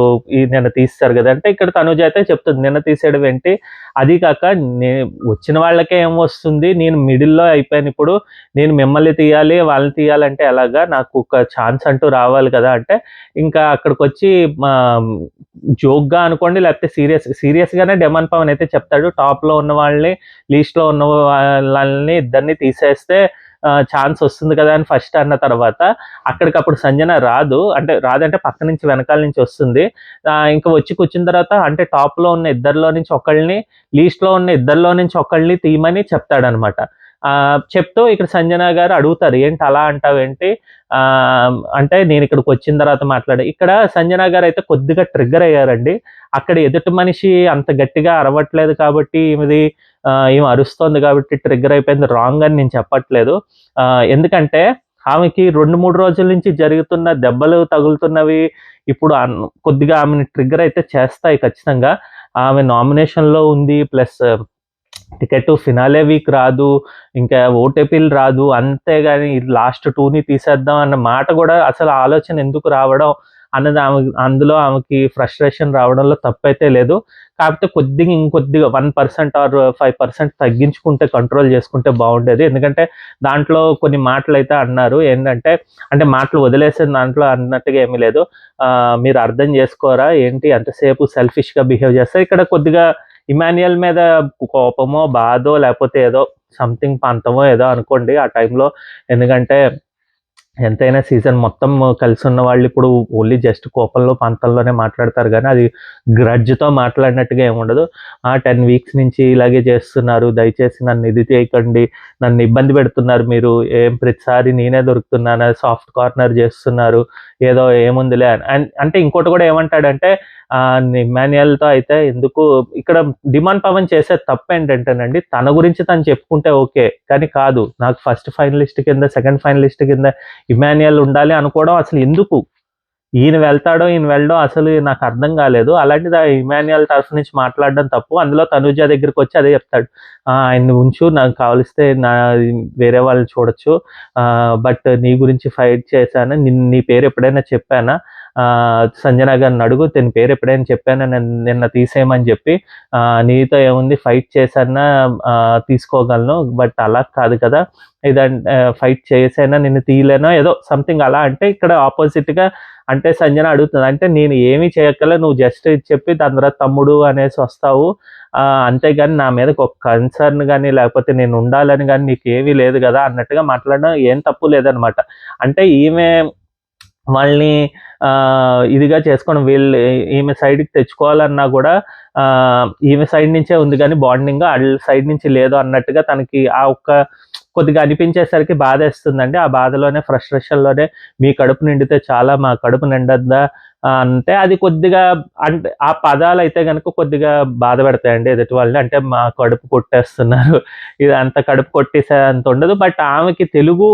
నిన్న తీసేశారు గదా! అంటే ఇక్కడ తనూజ అయితే చెప్తుంది. నిన్న తీసేయడం ఏంటి? అదీ కాక వచ్చిన వాళ్ళకే ఏమొస్తుంది? నేను మిడిల్‌లో అయిపోయానిప్పుడు. నేను మిమ్మల్ని తీయాలి, వాళ్ళని తీయాలంటే ఎలాగా? నాకు ఒక ఛాన్స్ అంటూ రావాలి కదా! అంటే ఇంకా అక్కడికొచ్చి జోక్‌గా అనుకోండి లేకపోతే సీరియస్‌గానే డెమాన్ పవన్ అయితే చెప్తాడు. టాప్‌లో ఉన్న వాళ్ళని, లీస్ట్‌లో ఉన్న వాళ్ళని ఇద్దరిని తీసేస్తే ఛాన్స్ వస్తుంది కదా! అని ఫస్ట్ అన్న తర్వాత అక్కడికప్పుడు సంజన రాదు. అంటే రాదంటే పక్క నుంచి వెనకాల నుంచి వస్తుంది. ఇంక వచ్చి కూర్చున్న తర్వాత అంటే టాప్‌లో ఉన్న ఇద్దరిలో నుంచి ఒకళ్ళని, లీస్ట్‌లో ఉన్న ఇద్దరిలో నుంచి ఒకళ్ళని తీయమని చెప్తాడనమాట. చెప్తూ ఇక్కడ సంజన గారు అడుగుతారు. "ఏంటి అలా అంటావేంటి?" అంటే నేనిక్కడికొచ్చిన తర్వాత ఇక్కడ సంజన గారైతే కొద్దిగా ట్రిగ్గర్ అయ్యారండి. అక్కడ ఎదుటి మనిషి అంత గట్టిగా అరవట్లేదు కాబట్టి ఈమె అరుస్తోంది కాబట్టి ట్రిగ్గర్ అయిపోయింది రాంగ్ అని నేను చెప్పట్లేదు. ఎందుకంటే ఆమెకి 2, 3 రోజుల నుంచి జరుగుతున్న దెబ్బలు తగులుతున్నవి ఇప్పుడు కొద్దిగా ఆమెని ట్రిగ్గర్ అయితే చేస్తాయి ఖచ్చితంగా. ఆమె నామినేషన్‌లో ఉంది. ప్లస్ టికెట్ ఫినాలే వీక్ రాదు. ఇంకా ఓటీపీలు రాదు. అంతేగాని లాస్ట్ 2ని తీసేద్దాం అన్న మాట గూడా అసలు ఆలోచన ఎందుకు రావడం అన్నది అందులో ఆమెకి ఫ్రస్ట్రేషన్ రావడంలో తప్పైతే లేదు. కాకపోతే ఇంకొద్దిగా 1% ఆర్ 5% తగ్గించుకుంటే కంట్రోల్ చేసుకుంటే బావుండేది. ఎందుకంటే దాంట్లో కొన్ని మాటలైతే అన్నారు. ఏంటంటే అంటే మాటలు వదిలేసిన దాంట్లో అన్నట్టుగా ఏమీ లేదు. మీరు అర్థం చేసుకోరా ఏంటి ఎంతసేపు సెల్ఫిష్‌గా బిహేవ్ చేస్తారు. ఇక్కడ కొద్దిగా ఇమాన్యుయల్ మీద కోపమో, బాధో లేకపోతే ఏదో సంథింగ్ పంతమో ఏదో అనుకోండి ఆ టైంలో. ఎందుకంటే ఎంతైనా సీజన్ మొత్తం కలిసున్న వాళ్ళిప్పుడు ఓన్లీ జస్ట్ కోపంలో, పంతంలోనే మాట్లాడతారు గానీ, అది గ్రడ్జ్‌తో మాట్లాడినట్టుగా ఏముండదు. 10 వీక్స్ నుంచి ఇలాగే చేస్తున్నారు. దయచేసి నన్ను ఇది చేయకండి. నన్ను ఇబ్బంది పెడుతున్నారు మీరు. ప్రతిసారి నేనే దొరుకుతున్నానా? సాఫ్ట్ కార్నర్ చేస్తున్నారు. ఏదో ఏముందిలే అంటే ఇంకోటి కూడా ఏమంటాడంటే ఇమాన్యుయల్‌తో అయితే ఎందుకు ఇక్కడ డిమాండ్ పవన్ చేసే తప్పేంటంటేనండి, తన గురించి తను చెప్పుకుంటే ఓకే. కానీ కాదు. నాకు ఫస్ట్ ఫైనలిస్ట్ కింద, సెకండ్ ఫైనలిస్ట్ కింద ఇమాన్యుయల్ ఉండాలి అనుకోవడం అసలు ఎందుకు? ఈయన వెళ్తాడో, ఈయన వెళ్ళడో అసలు నాకు అర్థం కాలేదు. అలాంటిది ఇమాన్యుయల్ తరఫు నుంచి మాట్లాడడం తప్పు. అందులో తనూజ దగ్గరికొచ్చి అదే చెప్తాడు. ఆయన్ని ఉంచు నాకు కావలిస్తే వేరే వాళ్ళని చూడొచ్చు. బట్ నీ గురించి ఫైట్ చేశాను. నీ పేరు ఎప్పుడైనా చెప్పానా? సంజన గారిని అడుగు తన పేరు ఎప్పుడైనా చెప్పానా నిన్న తీసేయమని చెప్పి. నీతో ఏముంది ఫైట్ చేశానా తీసుకోగలను. బట్ అలా కాదు కదా! ఫైట్ చేసైనా నిన్ను తీయలేనో ఏదో సంథింగ్ అలా అంటే ఇక్కడ ఆపోజిట్‌గా అంటే సంజన అడుగుతుంది. అంటే నేను ఏమీ చేయక్కర్లే నువ్వు జస్ట్ ఇది చెప్పి దాని తర్వాత తమ్ముడు అనేసి వస్తావు. అంతేగాని నా మీదకి ఒక కన్సర్న్ గాని లేకపోతే నేను ఉండాలని గాని నీకేమీ లేదు గదా! అన్నట్టుగా మాట్లాడడం ఏం తప్పు లేదనమాట. అంటే ఈమె వాళ్ళని ఇదిగా చేసుకోవడం ఈమె సైడ్‌కి తెచ్చుకోవాలన్నా గూడా ఈమె సైడ్ నుంచే ఉంది గానీ బాండింగ్ ఆళ్ళ సైడ్ నుంచి లేదు అన్నట్టుగా తనకి ఆ ఒక్క కొద్దిగా అనిపించేసరికి బాధేస్తుందండి. ఆ బాధలోనే ఫ్రస్ట్రేషన్‌లోనే మీ కడుపు నిండితే చాలా మా కడుపు నిండొద్దా? అంటే అది కొద్దిగా అంటే ఆ పదాలైతే గనుక కొద్దిగా బాధ పెడతాయండి ఎదుటి వాళ్ళని. అంటే మా కడుపు కొట్టేస్తున్నారు. ఇదంతా కడుపు కొట్టేసేంత ఉండదు. బట్ ఆమెకి తెలుగు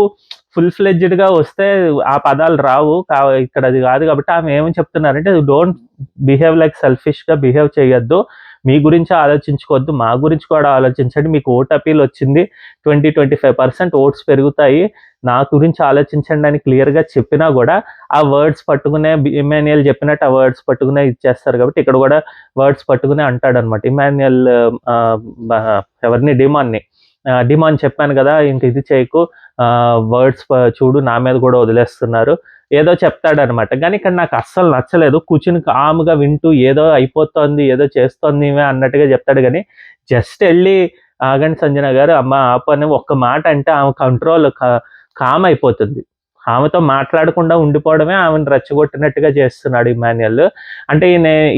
ఫుల్ ఫ్లెడ్జ్డ్‌గా వస్తే ఆ పదాలు రావు. ఇక్కడ అది కాదు కాబట్టి ఆమె ఏమని చెప్తున్నారంటే డోంట్ బిహేవ్ లైక్ సెల్ఫిష్‌గా బిహేవ్ చేయొద్దు. మీ గురించి ఆలోచించుకోవద్దు. మా గురించి కూడా ఆలోచించండి. మీకు ఓట్ అపీల్ వచ్చింది. 25% ఓట్స్ పెరుగుతాయి. నా గురించి ఆలోచించండి అని క్లియర్‌గా చెప్పినా గూడా ఆ వర్డ్స్ పట్టుకునే ఇమాన్యుయల్ చెప్పినట్టు ఆ వర్డ్స్ పట్టుకునే ఇచ్చేస్తారు కాబట్టి ఇక్కడ గూడా వర్డ్స్ పట్టుకునే అంటాడనమాట. ఇమాన్యుయల్ ఎవరిని డిమాన్‌ని. డిమాన్ చెప్పాను గదా! ఇంక ఇది చేయకు. వర్డ్స్ చూడు నా మీద గూడా వదిలేస్తున్నారు. ఏదో చెప్తాడనమాట. కానీ ఇక్కడ నాకు అస్సలు నచ్చలేదు. కూర్చొని కామ్‌గా వింటూ ఏదో అయిపోతోంది, ఏదో చేస్తోంది ఈమె అన్నట్టుగా చెప్తాడు గానీ, జస్ట్ ఎళ్లి ఆగండి సంజన గారు, అమ్మ ఆపు అని ఒక్క మాట అంటే ఆమె కంట్రోల్ కామ్ అయిపోతుంది. ఆమెతో మాట్లాడకుండా ఉండిపోవడమే ఆమెను రెచ్చగొట్టినట్టుగా చేస్తున్నాడు ఇమాన్యుయల్. అంటే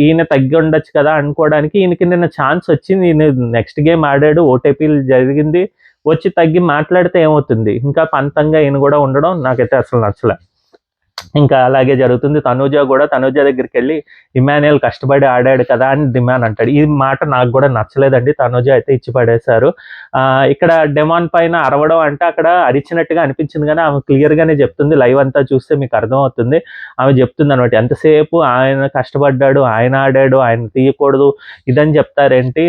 ఈయన తగ్గి ఉండొచ్చు కదా అనుకోవడానికి ఈయనకి నిన్న ఛాన్స్ వచ్చింది. ఈయన నెక్స్ట్ గేమ్ ఆడాడు. ఓటీపీలు జరిగింది. వచ్చి తగ్గి మాట్లాడితే ఏమవుతుంది? ఇంకా పంతంగా ఈయన గూడా ఉండడం నాకైతే అసలు నచ్చలే. ఇంకా అలాగే జరుగుతుంది. తనూజ దగ్గరికి వెళ్ళి ఇమాన్యుయల్ కష్టపడి ఆడాడు కదా అని డిమాండ్ అంటాడు. ఈ మాట నాకు కూడా నచ్చలేదండి. తనూజ అయితే ఇచ్చి పడేశారు. ఇక్కడ డెమాన్ పైన అరవడం అంటే అక్కడ అరిచినట్టుగా అనిపించింది కానీ ఆమె క్లియర్గానే చెప్తుంది. లైవ్ అంతా చూస్తే మీకు అర్థమవుతుంది. ఆమె చెప్తుంది అనమాట, ఎంతసేపు ఆయన కష్టపడ్డాడు, ఆయన ఆడాడు, ఆయన తీయకూడదు ఇదని చెప్తారేంటి.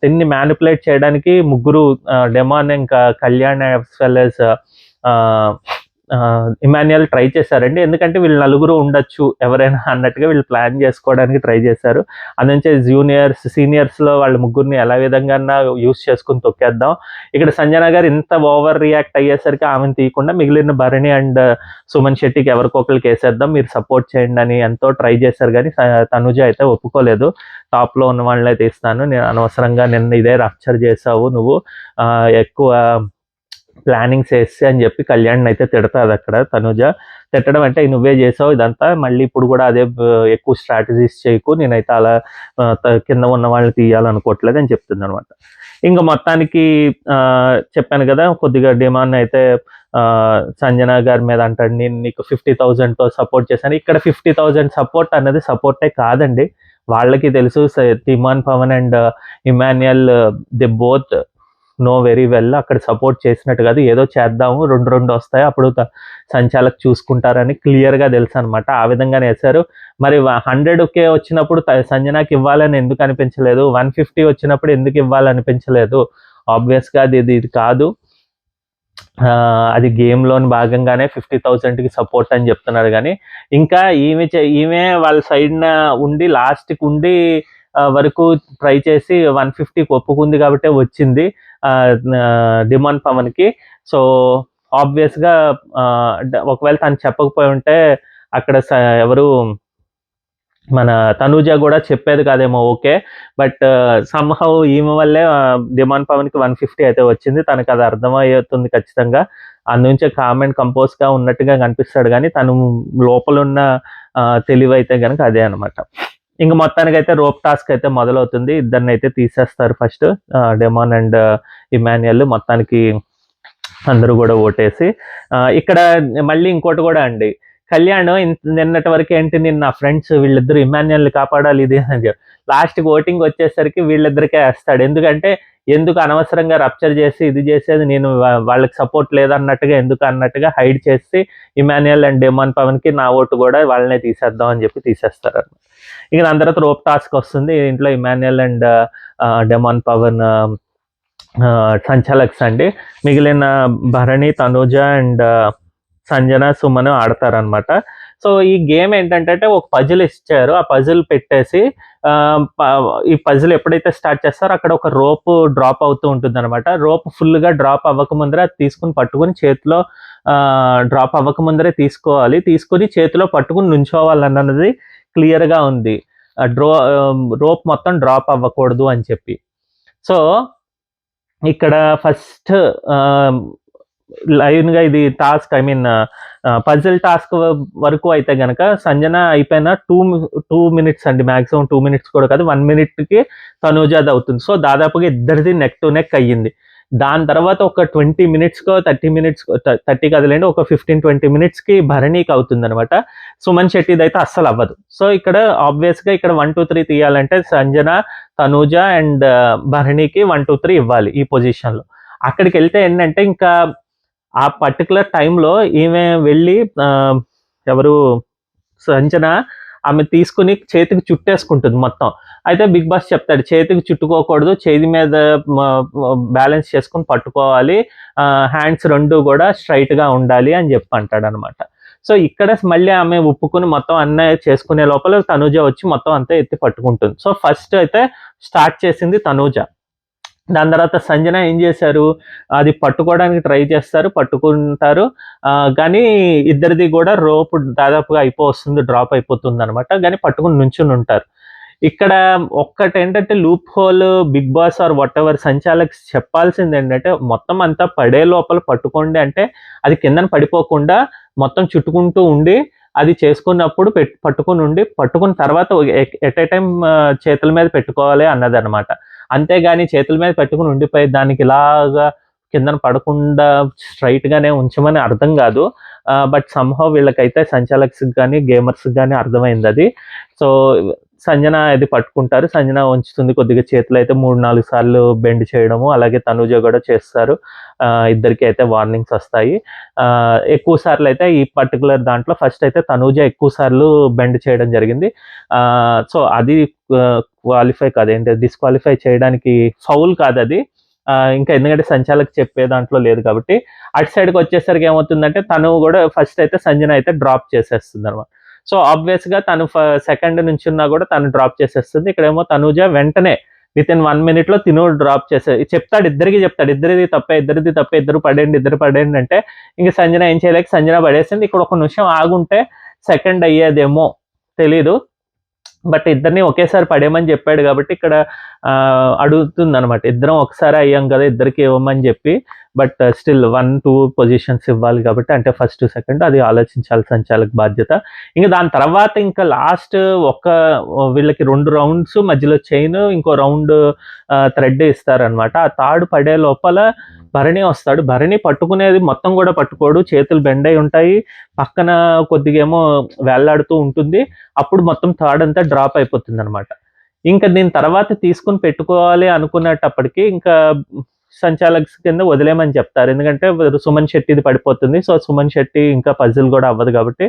దీన్ని మ్యానిపులేట్ చేయడానికి ముగ్గురు, డెమాన్ ఇంకా Kalyan as well as Emmanuel try చేశారండి. ఎందుకంటే వీళ్ళు నలుగురు ఉండొచ్చు ఎవరైనా అన్నట్టుగా వీళ్ళు ప్లాన్ చేసుకోవడానికి ట్రై చేశారు. అందుకే సీనియర్స్లో వాళ్ళ ముగ్గురిని ఎలా విధంగా యూస్ చేసుకుని తొక్కేద్దాం. ఇక్కడ సంజన గారు ఇంత ఓవర్ రియాక్ట్ అయ్యేసరికి ఆమెను తీయకుండా మిగిలిన భరణి అండ్ సుమన్ శెట్టికి ఎవరికొకరికి వేసేద్దాం, మీరు సపోర్ట్ చేయండి అని ఎంతో ట్రై చేశారు. కానీ తనుజ అయితే ఒప్పుకోలేదు. టాప్లో ఉన్న వాళ్ళని అయితే ఇస్తాను, నేను అనవసరంగా నిన్న ఇదే రప్చర్ చేసావు, నువ్వు ఎక్కువ ప్లానింగ్స్ వేస్తే అని చెప్పి కళ్యాణ్ అయితే తిడతాది. అక్కడ తనుజ తిట్టడం అంటే నువ్వే చేసావు ఇదంతా, మళ్ళీ ఇప్పుడు కూడా అదే ఎక్కువ స్ట్రాటజీస్ చేయకు, నేనైతే అలా కింద ఉన్న వాళ్ళని తీయాలనుకోవట్లేదు అని చెప్తుంది అనమాట. ఇంకా మొత్తానికి చెప్పాను కదా, కొద్దిగా డిమాండ్ అయితే సంజన గారి మీద అంటాడు, నేను నీకు 50,000తో సపోర్ట్ చేశాను. ఇక్కడ 50,000 సపోర్ట్ అన్నది సపోర్టే కాదండి. వాళ్ళకి తెలుసు Demon Pavan and Emmanuel they both know very well అక్కడ సపోర్ట్ చేసినట్టు కాదు, ఏదో చేద్దాము, రెండు వస్తాయి అప్పుడు సంచాలక్ చూసుకుంటారని క్లియర్గా తెలుసు అనమాట. ఆ విధంగానే వేశారు. మరి 100K వచ్చినప్పుడు సంజనాకి ఇవ్వాలని ఎందుకు అనిపించలేదు, 150 వచ్చినప్పుడు ఎందుకు ఇవ్వాలనిపించలేదు? ఆబ్వియస్గా ఇది కాదు, అది గేమ్లోని భాగంగానే 50,000కి సపోర్ట్ అని చెప్తున్నారు. కానీ ఇంకా ఈమె వాళ్ళ సైడ్న ఉండి లాస్ట్కి ఉండి వరకు ట్రై చేసి 150కి ఒప్పుకుంది కాబట్టి వచ్చింది డిమాండ్ పవన్కి. సో ఆబ్వియస్గా ఒకవేళ తను చెప్పకపోయి ఉంటే అక్కడ ఎవరు మన తనూజ కూడా చెప్పేది కాదేమో, ఓకే. బట్ సమ్హౌ ఈమె వల్లే డిమాండ్ పవన్కి 150 అయితే వచ్చింది. తనకు అది అర్థమవుతుంది ఖచ్చితంగా. అందుంచే కామెంట్ కంపోజ్గా ఉన్నట్టుగా కనిపిస్తాడు. కానీ తను లోపల ఉన్న తెలివి అయితే కనుక అదే అనమాట. ఇంక మొత్తానికి అయితే రోప్ టాస్క్ అయితే మొదలవుతుంది. ఇద్దరిని అయితే తీసేస్తారు ఫస్ట్, డెమాన్ అండ్ ఇమాన్యుయల్. మొత్తానికి అందరూ కూడా ఓటేసి ఇక్కడ మళ్ళీ ఇంకోటి కూడా అండి, కళ్యాణ్ నిన్నటి వరకు ఏంటి, నిన్న నా ఫ్రెండ్స్ వీళ్ళిద్దరు ఇమాన్యుయల్ని కాపాడాలి ఇది అని చెప్పి లాస్ట్కి ఓటింగ్ వచ్చేసరికి వీళ్ళిద్దరికే వేస్తాడు. ఎందుకు అనవసరంగా రప్చర్ చేసి ఇది చేసేది, నేను వాళ్ళకి సపోర్ట్ లేదన్నట్టుగా ఎందుకు అన్నట్టుగా హైడ్ చేసి ఇమాన్యుయల్ అండ్ డెమాన్ పవన్కి నా ఓటు కూడా వాళ్ళనే తీసేద్దాం అని చెప్పి తీసేస్తారు. ఇక దాని తర్వాత రోప్ టాస్క్ వస్తుంది. ఇంట్లో ఇమాన్యుయల్ అండ్ డెమాన్ పవన్ సంచాలక్స్ అండి. మిగిలిన భరణి, తనూజ అండ్ సంజన, సుమన్ ఆడతారనమాట. సో ఈ గేమ్ ఏంటంటే ఒక పజిల్ ఇచ్చారు, ఆ పజిల్ పెట్టేసి ఈ పజిల్ ఎప్పుడైతే స్టార్ట్ చేస్తారో అక్కడ ఒక రోప్ డ్రాప్ అవుతూ ఉంటుంది అనమాట. రోప్ ఫుల్గా డ్రాప్ అవ్వకముందరే అది పట్టుకుని చేతిలో డ్రాప్ అవ్వకముందరే తీసుకోవాలి. తీసుకుని చేతిలో పట్టుకుని నుంచోవాలన్నది క్లియర్గా ఉంది. రోప్ మొత్తం డ్రాప్ అవ్వకూడదు అని చెప్పి. సో ఇక్కడ ఫస్ట్ లైన్గా ఇది టాస్క్, పజిల్ టాస్క్ వరకు అయితే కనుక సంజన అయిపోయిన 2 minutes అండి, మ్యాక్సిమం 2 minutes కూడా కాదు, 1 minute తనూజాది అవుతుంది. సో దాదాపుగా ఇద్దరిది నెక్ టు నెక్ అయ్యింది. దాని తర్వాత ఒక 20 minutesకో 30 కదలేండి, ఒక 15-20 minutesకి భరణికి అవుతుంది అనమాట. సుమన్ శెట్టిది అయితే అస్సలు అవ్వదు. సో ఇక్కడ ఆబ్వియస్గా ఇక్కడ 1, 2, 3 తీయాలంటే సంజన, తనూజ అండ్ భరణికి 1, 2, 3 ఇవ్వాలి ఈ పొజిషన్లో. అక్కడికి వెళ్తే ఏంటంటే ఇంకా ఆ పర్టికులర్ టైంలో ఈమె వెళ్ళి ఎవరు సంజన ఆమె తీసుకుని చేతికి చుట్టేసుకుంటుంది మొత్తం. అయితే బిగ్ బాస్ చెప్తాడు, చేతికి చుట్టుకోకూడదు, చేతి మీద బ్యాలెన్స్ చేసుకుని పట్టుకోవాలి, హ్యాండ్స్ 2 కూడా స్ట్రైట్గా ఉండాలి అని చెప్పి అంటాడు అనమాట. సో ఇక్కడ మళ్ళీ ఆమె ఒప్పుకుని మొత్తం అన్నీ చేసుకునే లోపల తనూజ వచ్చి మొత్తం అంతా ఎత్తి పట్టుకుంటుంది. సో ఫస్ట్ అయితే స్టార్ట్ చేసింది తనూజ. దాని తర్వాత సంజన ఏం చేశారు, అది పట్టుకోవడానికి ట్రై చేస్తారు, పట్టుకుంటారు. కానీ ఇద్దరిది కూడా రోప్ దాదాపుగా అయిపోతుంది, డ్రాప్ అయిపోతుంది అనమాట. కానీ పట్టుకుని నుంచుని ఉంటారు. ఇక్కడ ఒక్కటి ఏంటంటే loophole Bigg Boss or whatever సంచాలక్ చెప్పాల్సింది ఏంటంటే, మొత్తం అంతా పడే లోపల పట్టుకోండి అంటే అది కిందన పడిపోకుండా మొత్తం చుట్టుకుంటూ ఉండి అది చేసుకున్నప్పుడు పట్టుకున్న తర్వాత ఎట్ ఏ టైం చేతుల మీద పెట్టుకోవాలి అన్నది అనమాట. అంతేగాని చేతుల మీద పెట్టుకుని ఉండిపోయి దానికి ఇలాగా కిందన పడకుండా స్ట్రైట్గానే ఉంచమని అర్థం కాదు. బట్ సమ్‌హౌ వీళ్ళకైతే సంచాలక్స్‌కి గాని, గేమర్స్‌కి గాని అర్థమైంది అది. సో, సంజన ఇది పట్టుకుంటారు. సంజన ఉంచుతుంది కొద్దిగా చేతులో అయితే 3, 4 సార్లు బెండ్ చేయడము, అలాగే తనూజ గూడా చేస్తారు. ఇద్దరికీ అయితే వార్నింగ్స్ వస్తాయి. ఎక్కువ సార్లు అయితే ఈ పర్టిక్యులర్ దాంట్లో ఫస్ట్ అయితే తనూజ ఎక్కువ సార్లు బెండ్ చేయడం జరిగింది. సో, అది క్వాలిఫై కాదు, ఏంటి డిస్‌క్వాలిఫై చేయడానికి ఫౌల్ కాదది. ఇంకా ఎందుకంటే సంచాలక్ చెప్పే దాంట్లో లేదు కాబట్టి. అటు సైడ్‌కొచ్చేసరికి ఏమవుతుందంటే తను గూడా ఫస్ట్ అయితే సంజన అయితే డ్రాప్ చేసేస్తుందనమాట. సో, ఆబ్వియస్‌గా తను సెకండ్ నుంచున్నా గూడా తను డ్రాప్ చేసేస్తుంది. ఇక్కడేమో తనూజ వెంటనే వితిన్ 1 మినిట్‌లో తిను డ్రాప్ చెప్తాడు, ఇద్దరికీ చెప్తాడు. ఇద్దరిది తప్పే, ఇద్దరు పడేయండి అంటే, ఇంక సంజన ఏం చేయలేక సంజన పడేసింది. ఇక్కడ ఒక నిమిషం ఆగుంటే సెకండ్ అయ్యేదేమో తెలీదు. బట్ ఇద్దరిని ఒకేసారి పడేయమని చెప్పాడు కాబట్టి ఇక్కడ అడుగుతుందనమాట. ఇద్దరం ఒకసారే అయ్యాం కదా! ఇద్దరికి ఇవ్వమని చెప్పి. బట్ స్టిల్ 1, 2 పొజిషన్స్ ఇవ్వాలి కాబట్టి, అంటే ఫస్ట్, సెకండ్ అది ఆలోచించాలి సంచాలక్ బాధ్యత. ఇంక దాని తర్వాత ఇంకా లాస్ట్ వీళ్ళకి 2 రౌండ్స్ మధ్యలో చైన్, ఇంకో రౌండ్ థ్రెడ్ ఇస్తారనమాట. ఆ తాడు పడే లోపల భరణి వస్తాడు. భరణి పట్టుకునేది మొత్తం కూడా పట్టుకోడు. చేతులు బెండ్ అయి ఉంటాయి. పక్కన కొద్దిగా ఏమో వేళ్లాడుతూ ఉంటుంది. అప్పుడు మొత్తం తాడంతా డ్రాప్ అయిపోతుందనమాట. ఇంకా దీని తర్వాత తీసుకొని పెట్టుకోవాలి అనుకునేటప్పటికి ఇంకా సంచాలక్స్ కింద వదిలేయమని చెప్తారు. ఎందుకంటే సుమన్ శెట్టిది పడిపోతుంది. సో, సుమన్ శెట్టి ఇంకా పజిల్ గూడా అవ్వదు కాబట్టి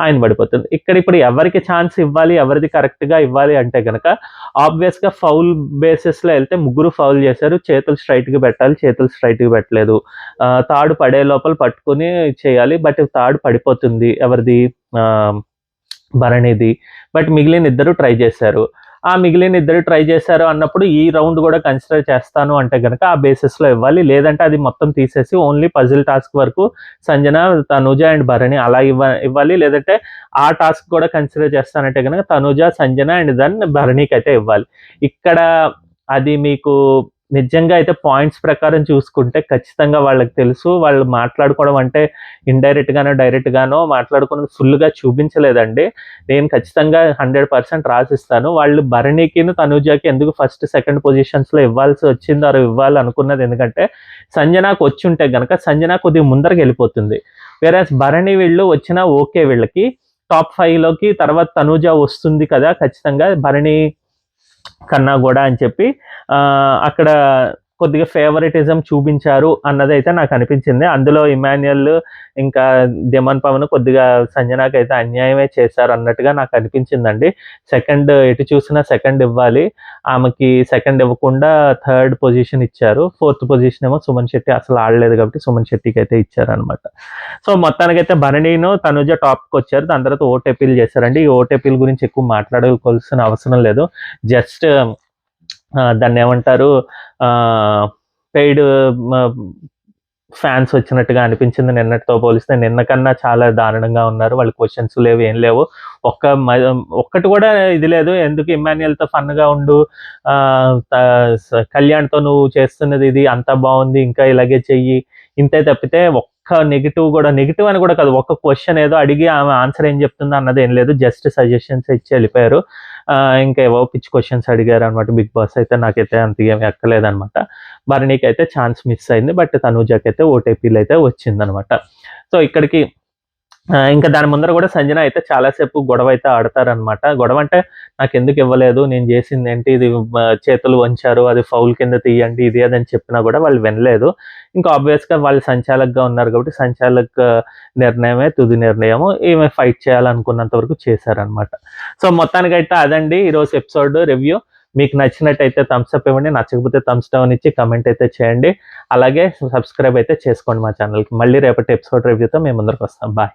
ఆయన పడిపోతుంది. ఇప్పుడు ఎవరికి ఛాన్స్ ఇవ్వాలి, ఎవరిది కరెక్ట్‌గా ఇవ్వాలి అంటే గనక ఆబ్వియస్‌గా ఫౌల్ బేసిస్‌లో ఎళ్తే ముగ్గురు ఫౌల్ చేశారు. చేతులు స్ట్రెయిట్‌గా పెట్టాలి. చేతులు స్ట్రెయిట్‌గా పెట్టలేదు. తాడు పడే లోపల పట్టుకొని చేయాలి. బట్ తాడు పడిపోతుంది. ఎవరిది? భరణిది. బట్ మిగిలిన ఇద్దరు ట్రై చేశారు. మిగిలిన ఇద్దరు ట్రై చేశారు అన్నప్పుడు ఈ రౌండ్ గూడా కన్సిడర్ చేస్తాను అంటే గనక ఆ బేసిస్‌లో ఇవ్వాలి. లేదంటే అది మొత్తం తీసేసి ఓన్లీ పజిల్ టాస్క్ వరకు సంజన, తనూజ అండ్ భరణి అలా ఇవ్వాలి. లేదంటే ఆ టాస్క్ కూడా కన్సిడర్ చేస్తానంటే గనక తనూజ, సంజన అండ్ దెన్ భరణికైతే ఇవ్వాలి. ఇక్కడ అది మీకు నిజంగా అయితే పాయింట్స్ ప్రకారం చూసుకుంటే ఖచ్చితంగా వాళ్ళకి తెలుసు. వాళ్ళు మాట్లాడుకోవడం అంటే ఇండైరెక్ట్ గానో, డైరెక్ట్ గానో మాట్లాడుకున్నది ఫుల్‌గా చూపించలేదండి. నేను ఖచ్చితంగా 100% రాసిస్తాను. వాళ్ళు భరణికిను, తనూజకి ఎందుకు ఫస్ట్, సెకండ్ పొజిషన్స్‌లో ఇవ్వాల్సి వచ్చిందో ఇవ్వాలనుకున్నది ఎందుకంటే సంజనకు వచ్చుంటే గనక సంజన కొద్దిగా ముందరకెళ్ళిపోతుంది. వేరేస్ భరణి వీళ్ళు వచ్చినా ఓకే వీళ్ళకి. టాప్ 5లోకి తర్వాత తనూజ వస్తుంది కదా! ఖచ్చితంగా భరణి కన్నా గూడా అని చెప్పి అక్కడ కొద్దిగా ఫేవరెటిజం చూపించారు అన్నదైతే నాకు అనిపించింది. అందులో ఇమాన్యుయల్ ఇంకా దిమన్ పవన్ కొద్దిగా సంజనకైతే అన్యాయమే చేశారు అన్నట్టుగా నాకు అనిపించిందండి. సెకండ్ ఎటు చూసినా సెకండ్ ఇవ్వాలి. ఆమెకి సెకండ్ ఇవ్వకుండా థర్డ్ పొజిషన్ ఇచ్చారు. ఫోర్త్ పొజిషన్ ఏమో సుమన్ శెట్టి అసలు ఆడలేదు కాబట్టి సుమన్ శెట్టికైతే ఇచ్చారనమాట. సో, మొత్తానికైతే భరణిను, తనూజ టాప్‌కొచ్చారు. దాని తర్వాత ఓట్ అపీల్ చేశారండి. ఈ ఓట్ అపీల్ గురించి ఎక్కువ మాట్లాడుకోవాల్సిన అవసరం లేదు. జస్ట్ దాన్నేమంటారు, పెయిడ్ ఫ్యాన్స్ వచ్చినట్టుగా అనిపించింది నిన్నటితో పోలిస్తే. నిన్న కన్నా చాలా దారుణంగా ఉన్నారు. వాళ్ళు క్వెషన్స్ లేవు, ఏం లేవు. ఒక్కటి కూడా ఇది లేదు. ఎందుకు ఇమ్మాన్యుయల్‌తో ఫన్‌గా ఉండు, కళ్యాణ్‌తో నువ్వు చేస్తున్నది ఇది అంతా బావుంది, ఇంకా ఇలాగే చెయ్యి, ఇంతే తప్పితే నెగెటివ్ అని కూడా కాదు. ఒక్క క్వెషన్ ఏదో అడిగి ఆమె ఆన్సర్ ఏం చెప్తుందో అన్నది ఏం లేదు. జస్ట్ సజెషన్స్ ఇచ్చి వెళ్ళిపోయారు. ఇంకా ఏవో పిచ్చి క్వెషన్స్ అడిగారనమాట బిగ్ బాస్ అయితే. నాకైతే అంత ఏమి ఎక్కలేదనమాట. భరణికైతే ఛాన్స్ మిస్ అయింది. బట్ తనూజకైతే ఓటీపీలు అయితే వచ్చిందనమాట. సో, ఇక్కడికి ఇంకా దాని ముందర కూడా సంజన అయితే చాలా సేపు గొడవ అయితే ఆడతారనమాట. గొడవ అంటే నాకెందుకు ఇవ్వలేదు, నేను చేసిందేంటి, ఇది చేతులు వంచారు, అది ఫౌల్ కింద తీయండి, ఇది అదని చెప్పినా కూడా వాళ్ళు వినలేదు. ఇంకా ఆబ్వియస్‌గా వాళ్ళు సంచాలక్‌గా ఉన్నారు కాబట్టి సంచాలక్ నిర్ణయమే తుది నిర్ణయము. ఈమె ఫైట్ చేయాలనుకున్నంత వరకు చేశారనమాట. సో, మొత్తానికైతే అదండి ఈరోజు ఎపిసోడ్ రివ్యూ. మీకు నచ్చినట్టయితే థమ్స్ అప్ ఇవ్వండి. నచ్చకపోతే థమ్స్ డౌన్ ఇచ్చి కమెంట్ అయితే చేయండి. అలాగే సబ్స్క్రైబ్ అయితే చేసుకోండి మా ఛానల్‌కి. మళ్ళీ రేపటి ఎపిసోడ్ రివ్యూతో మేము ముందరికి వస్తాం. బాయ్.